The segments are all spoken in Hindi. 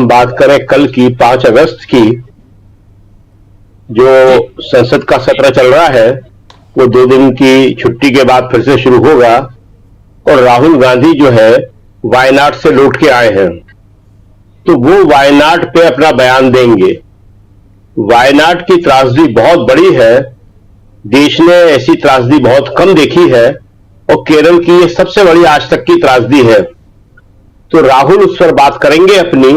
बात करें कल की 5 अगस्त की, जो जी। संसद का सत्र चल रहा है वो 2 दिन की छुट्टी के बाद फिर से शुरू होगा और राहुल गांधी जो है वायनाड से लौट के आए हैं, तो वो वायनाड पे अपना बयान देंगे। वायनाड की त्रासदी बहुत बड़ी है, देश ने ऐसी त्रासदी बहुत कम देखी है और केरल की ये सबसे बड़ी आज तक की त्रासदी है। तो राहुल उस पर बात करेंगे अपनी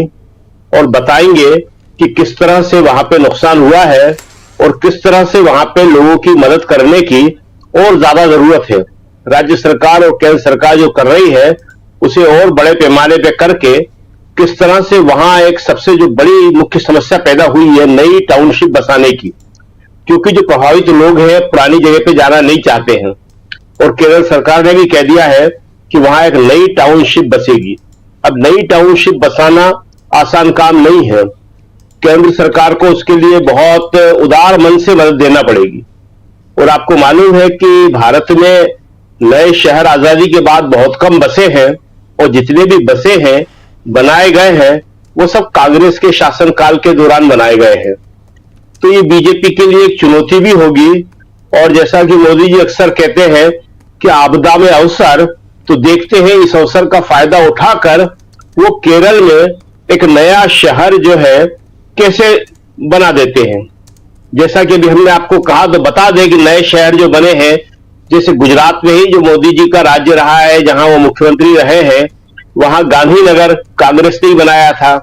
और बताएंगे कि किस तरह से वहां पे नुकसान हुआ है और किस तरह से वहां पे लोगों की मदद करने की और ज्यादा जरूरत है। राज्य सरकार और केंद्र सरकार जो कर रही है उसे और बड़े पैमाने पे करके किस तरह से वहां एक सबसे जो बड़ी मुख्य समस्या पैदा हुई है नई टाउनशिप बसाने की, क्योंकि जो प्रभावित लोग हैं पुरानी जगह पे जाना नहीं चाहते हैं और केरल सरकार ने भी कह दिया है कि वहां एक नई टाउनशिप बसेगी। अब नई टाउनशिप बसाना आसान काम नहीं है, केंद्र सरकार को उसके लिए बहुत उदार मन से मदद देना पड़ेगी। और आपको मालूम है कि भारत में नए शहर आजादी के बाद बहुत कम बसे हैं और जितने भी बसे हैं बनाए गए हैं वो सब कांग्रेस के शासनकाल के दौरान बनाए गए हैं। तो ये बीजेपी के लिए एक चुनौती भी होगी। और जैसा कि मोदी जी अक्सर कहते हैं कि आपदा में अवसर, तो देखते हैं इस अवसर का फायदा उठाकर वो केरल में एक नया शहर जो है कैसे बना देते हैं। जैसा कि अभी हमने आपको कहा तो बता दें कि नए शहर जो बने हैं, जैसे गुजरात में ही जो मोदी जी का राज्य रहा है जहां वो मुख्यमंत्री रहे हैं, वहां गांधीनगर कांग्रेस ने ही बनाया था।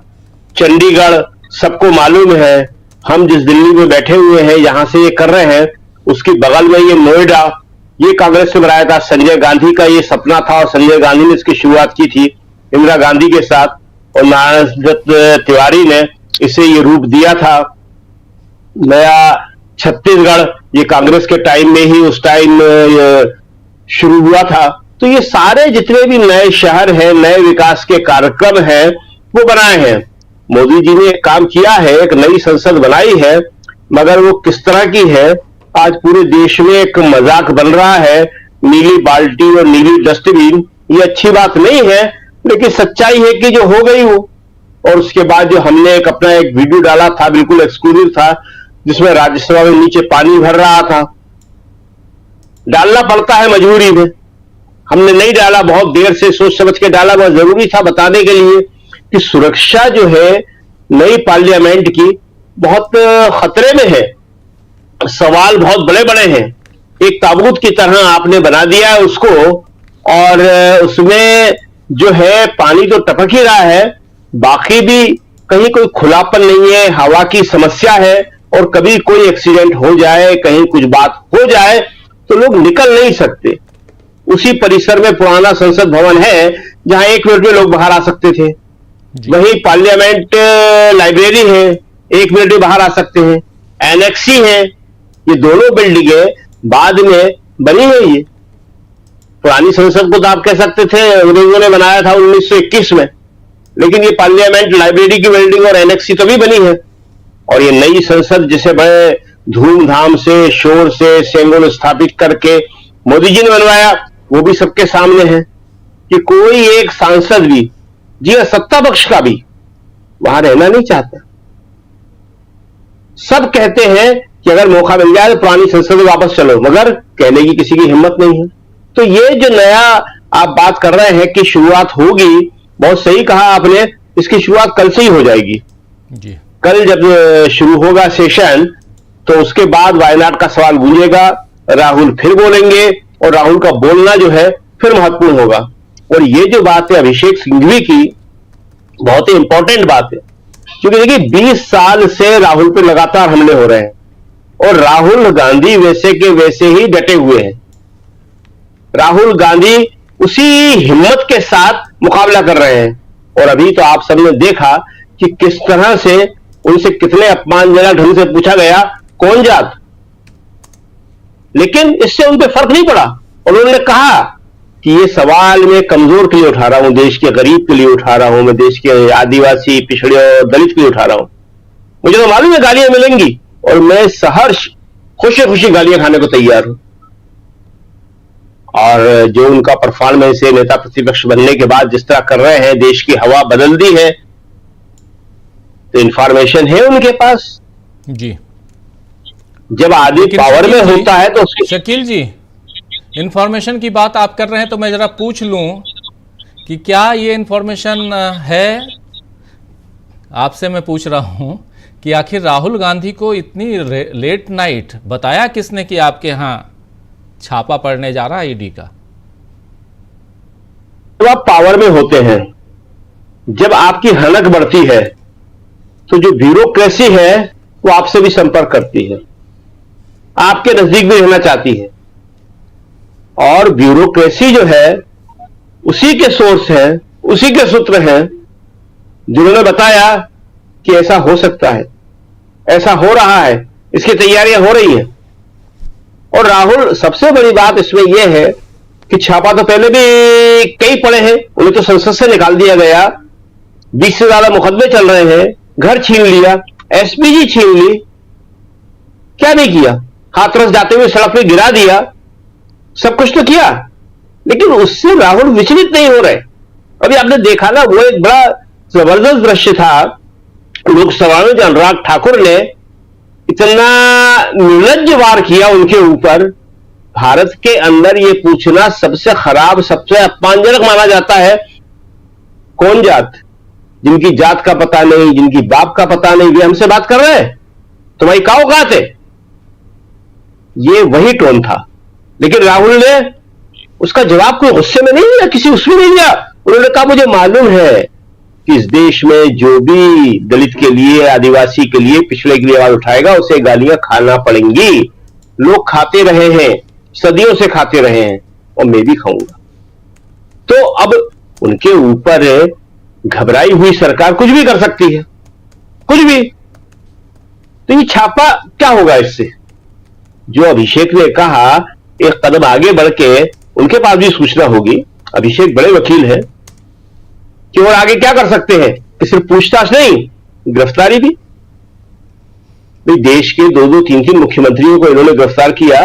चंडीगढ़ सबको मालूम है, हम जिस दिल्ली में बैठे हुए हैं यहां से ये कर रहे हैं, उसकी बगल में ये नोएडा, ये कांग्रेस ने बनाया था। संजय गांधी का ये सपना था और संजय गांधी ने इसकी शुरुआत की थी इंदिरा गांधी के साथ, और नारायण दत्त तिवारी ने इसे ये रूप दिया था। नया छत्तीसगढ़ ये कांग्रेस के टाइम में ही उस टाइम शुरू हुआ था। तो ये सारे जितने भी नए शहर हैं, नए विकास के कार्यक्रम हैं, वो बनाए हैं। मोदी जी ने एक काम किया है, एक नई संसद बनाई है, मगर वो किस तरह की है आज पूरे देश में एक मजाक बन रहा है। नीली बाल्टी और नीली डस्टबिन, ये अच्छी बात नहीं है, लेकिन सच्चाई है कि जो हो गई वो। और उसके बाद जो हमने एक अपना एक वीडियो डाला था, बिल्कुल एक्सक्लूसिव था, जिसमें राज्यसभा में नीचे पानी भर रहा था। डालना पड़ता है मजबूरी में, हमने नहीं डाला, बहुत देर से सोच समझ के डाला, बहुत जरूरी था बताने के लिए कि सुरक्षा जो है नई पार्लियामेंट की बहुत खतरे में है। सवाल बहुत बड़े बड़े हैं, एक ताबूत की तरह आपने बना दिया है उसको, और उसमें जो है पानी तो टपक ही रहा है, बाकी भी कहीं कोई खुलापन नहीं है, हवा की समस्या है, और कभी कोई एक्सीडेंट हो जाए, कहीं कुछ बात हो जाए तो लोग निकल नहीं सकते। उसी परिसर में पुराना संसद भवन है जहां 1 मिनट में लोग बाहर आ सकते थे, वहीं पार्लियामेंट लाइब्रेरी है, 1 मिनट में बाहर आ सकते हैं। एनेक्सी है, ये दोनों बिल्डिंगें बाद में बनी है। ये पुरानी संसद को तो आप कह सकते थे अंग्रेजों ने बनाया था 1921 में, लेकिन ये पार्लियामेंट लाइब्रेरी की बिल्डिंग और एनेक्सी तो भी बनी है। और ये नई संसद जिसे बड़े धूमधाम से शोर से सेंगोल स्थापित करके मोदी जी ने बनवाया, वो भी सबके सामने है कि कोई एक सांसद भी, जी सत्ता पक्ष का भी, वहां रहना नहीं चाहता। सब कहते हैं कि अगर मौका मिल जाए तो पुरानी संसद में वापस चलो, मगर कहने की किसी की हिम्मत नहीं है। तो ये जो नया आप बात कर रहे हैं कि शुरुआत होगी, बहुत सही कहा आपने, इसकी शुरुआत कल से ही हो जाएगी जी। कल जब शुरू होगा सेशन, तो उसके बाद वायनाड का सवाल गूंजेगा, राहुल फिर बोलेंगे और राहुल का बोलना जो है फिर महत्वपूर्ण होगा। और ये जो बात है अभिषेक सिंघवी की, बहुत ही इंपॉर्टेंट बात है, क्योंकि देखिए 20 साल से राहुल पे लगातार हमले हो रहे हैं और राहुल गांधी वैसे के वैसे ही डटे हुए हैं। राहुल गांधी उसी हिम्मत के साथ मुकाबला कर रहे हैं। और अभी तो आप सबने देखा कि किस तरह से उनसे कितने अपमानजनक ढंग से पूछा गया कौन जात, लेकिन इससे उन पर फर्क नहीं पड़ा। उन्होंने कहा कि ये सवाल मैं कमजोर के लिए उठा रहा हूं, देश के गरीब के लिए उठा रहा हूं, मैं देश के आदिवासी पिछड़े और दलित के लिए उठा रहा हूं। मुझे तो मालूम है गालियां मिलेंगी और मैं सहर्ष खुशी खुशी गालियां खाने को तैयार हूं। और जो उनका परफॉर्मेंस है नेता प्रतिपक्ष बनने के बाद जिस तरह कर रहे हैं, देश की हवा बदल दी है, तो इंफॉर्मेशन है उनके पास जी। जब आदमी पावर में होता है तो उसकी शकील जी, इंफॉर्मेशन की बात आप कर रहे हैं तो मैं जरा पूछ लूं कि क्या ये इंफॉर्मेशन है, आपसे मैं पूछ रहा हूं कि आखिर राहुल गांधी को इतनी लेट नाइट बताया किसने कि आपके यहां छापा पड़ने जा रहा है ईडी का? जब आप पावर में होते हैं, जब आपकी हनक बढ़ती है, तो जो ब्यूरोक्रेसी है वो आपसे भी संपर्क करती है, आपके नजदीक भी रहना चाहती है। और ब्यूरोक्रेसी जो है उसी के सोर्स है, उसी के सूत्र हैं जिन्होंने बताया कि ऐसा हो सकता है, ऐसा हो रहा है, इसकी तैयारियां हो रही हैं। और राहुल, सबसे बड़ी बात इसमें यह है कि छापा तो पहले भी कई पड़े हैं, उन्हें तो संसद से निकाल दिया गया, 20 से ज्यादा मुकदमे चल रहे हैं, घर छीन लिया, एसपीजी छीन ली, क्या नहीं किया, हाथरस जाते हुए सड़क पे गिरा दिया, सब कुछ तो किया, लेकिन उससे राहुल विचलित नहीं हो रहे। अभी आपने देखा ना, वो एक बड़ा जबरदस्त दृश्य था लोकसभा में, जो अनुराग ठाकुर ने इतना निर्लज्ज वार किया उनके ऊपर। भारत के अंदर यह पूछना सबसे खराब, सबसे अपमानजनक माना जाता है, कौन जात? जिनकी जात का पता नहीं, जिनकी बाप का पता नहीं, वे हमसे बात कर रहे हैं, तुम्हारी क्या औकात है? ये वही टोन था। लेकिन राहुल ने उसका जवाब कोई गुस्से में नहीं दिया, किसी उसमें नहीं दिया। उन्होंने कहा मुझे मालूम है कि इस देश में जो भी दलित के लिए, आदिवासी के लिए, पिछड़े के लिए आवाज उठाएगा उसे गालियां खाना पड़ेंगी। लोग खाते रहे हैं, सदियों से खाते रहे हैं, और मैं भी खाऊंगा। तो अब उनके ऊपर घबराई हुई सरकार कुछ भी कर सकती है, कुछ भी। तो ये छापा क्या होगा इससे? जो अभिषेक ने कहा, एक कदम आगे बढ़ के उनके पास भी सूचना होगी, अभिषेक बड़े वकील हैं, कि और आगे क्या कर सकते हैं कि सिर्फ पूछताछ नहीं, गिरफ्तारी भी। भाई, देश के 2-2, 3-3 मुख्यमंत्रियों को इन्होंने गिरफ्तार किया,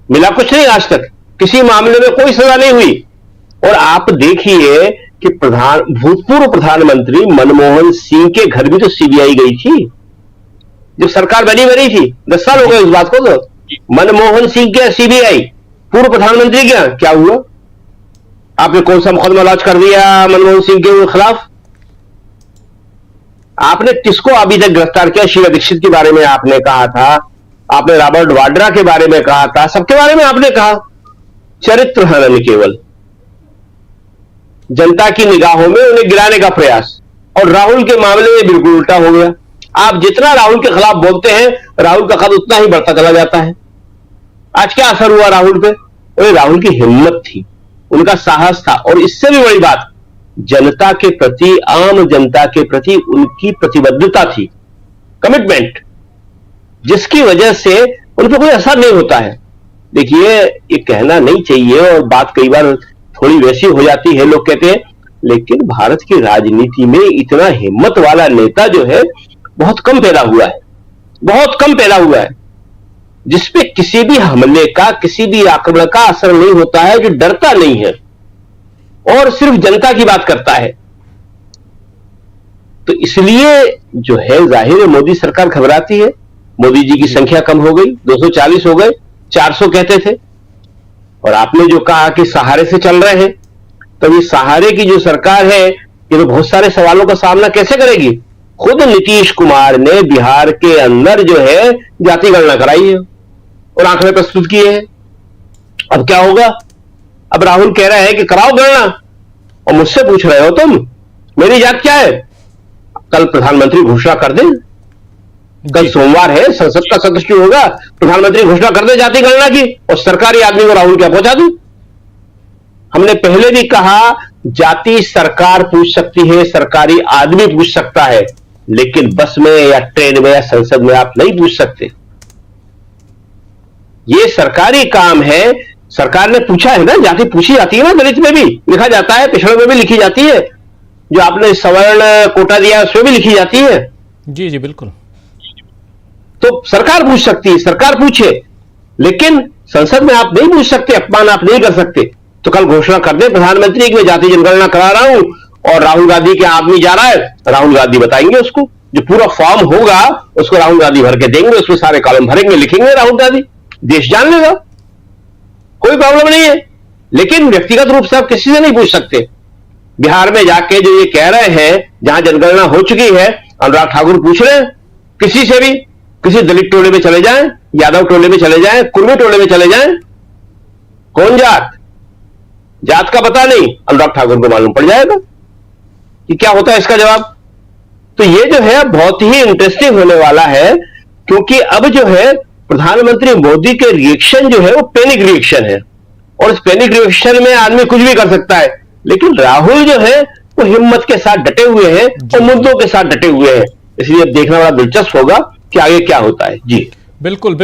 मिला कुछ नहीं आज तक, किसी मामले में कोई सजा नहीं हुई। और आप देखिए कि भूतपूर्व प्रधानमंत्री मनमोहन सिंह के घर भी तो सीबीआई गई थी जब सरकार बनी थी। 10 साल हो गए उस बात को। तो मनमोहन सिंह के सीबीआई, पूर्व प्रधानमंत्री क्या हुआ? आपने कौन सा मुकदमा लॉन्च कर दिया मनमोहन सिंह के खिलाफ? आपने किसको अभी तक गिरफ्तार किया? शीला दीक्षित के बारे में आपने कहा था, आपने रॉबर्ट वाड्रा के बारे में कहा था, सबके बारे में आपने कहा। चरित्र हनन, केवल जनता की निगाहों में उन्हें गिराने का प्रयास। और राहुल के मामले में बिल्कुल उल्टा हो गया। आप जितना राहुल के खिलाफ बोलते हैं, राहुल का कद उतना ही बढ़ता चला जाता है। आज क्या असर हुआ राहुल पे? राहुल की हिम्मत थी, उनका साहस था, और इससे भी बड़ी बात, जनता के प्रति, आम जनता के प्रति उनकी प्रतिबद्धता थी, कमिटमेंट, जिसकी वजह से उन पर कोई असर नहीं होता है। देखिए, ये कहना नहीं चाहिए और बात कई बार थोड़ी वैसी हो जाती है, लोग कहते हैं, लेकिन भारत की राजनीति में इतना हिम्मत वाला नेता जो है बहुत कम पैदा हुआ है, बहुत कम पैदा हुआ है, जिसपे किसी भी हमले का, किसी भी आक्रमण का असर नहीं होता है, जो डरता नहीं है और सिर्फ जनता की बात करता है। तो इसलिए जो है, जाहिर है मोदी सरकार घबराती है। मोदी जी की संख्या कम हो गई, 240 हो गए, 400 कहते थे। और आपने जो कहा कि सहारे से चल रहे हैं, तो ये सहारे की जो सरकार है, ये तो बहुत सारे सवालों का सामना कैसे करेगी? खुद नीतीश कुमार ने बिहार के अंदर जो है जाति गणना कराई है और आंकड़े प्रस्तुत किए हैं। अब क्या होगा? अब राहुल कह रहा है कि कराओ गणना, और मुझसे पूछ रहे हो तुम मेरी जात क्या है? कल प्रधानमंत्री घोषणा कर दें, कल सोमवार है, संसद का सत्र शुरू होगा, प्रधानमंत्री घोषणा कर दे जाति गणना की, और सरकारी आदमी को राहुल क्या पहुंचा दूं? हमने पहले भी कहा, जाति सरकार पूछ सकती है, सरकारी आदमी पूछ सकता है, लेकिन बस में या ट्रेन में या संसद में आप नहीं पूछ सकते। यह सरकारी काम है। सरकार ने पूछा है ना, जाति पूछी जाती है ना, दलित में भी लिखा जाता है, पिछड़ों में भी लिखी जाती है, जो आपने सवर्ण कोटा दिया उसमें भी लिखी जाती है। जी जी बिल्कुल। तो सरकार पूछ सकती है, सरकार पूछे, लेकिन संसद में आप नहीं पूछ सकते, अपमान आप नहीं कर सकते। तो कल घोषणा कर दे प्रधानमंत्री कि मैं जाति जनगणना करा रहा हूं और राहुल गांधी के आदमी जा रहा है, राहुल गांधी बताएंगे उसको, जो पूरा फॉर्म होगा उसको राहुल गांधी भर के देंगे, उसमें सारे कॉलम भरेंगे, लिखेंगे राहुल गांधी, देश जान लेगा, कोई प्रॉब्लम नहीं है। लेकिन व्यक्तिगत रूप से आप किसी से नहीं पूछ सकते। बिहार में जाके जो ये कह रहे हैं, जहां जनगणना हो चुकी है, अनुराग ठाकुर पूछ रहे हैं किसी से भी, किसी दलित टोले में चले जाएं, यादव टोले में चले जाएं, कुर्मी टोले में चले जाएं, कौन जात का पता नहीं, अनुराग ठाकुर को मालूम पड़ जाएगा कि क्या होता है इसका जवाब। तो ये जो है बहुत ही इंटरेस्टिंग होने वाला है, क्योंकि अब जो है प्रधानमंत्री मोदी के रिएक्शन जो है वो पैनिक रिएक्शन है, और इस पैनिक रिएक्शन में आदमी कुछ भी कर सकता है। लेकिन राहुल जो है वो हिम्मत के साथ डटे हुए हैं और मुद्दों के साथ डटे हुए हैं, इसलिए देखना बड़ा दिलचस्प होगा कि आगे क्या होता है। जी बिल्कुल बिल्कुल।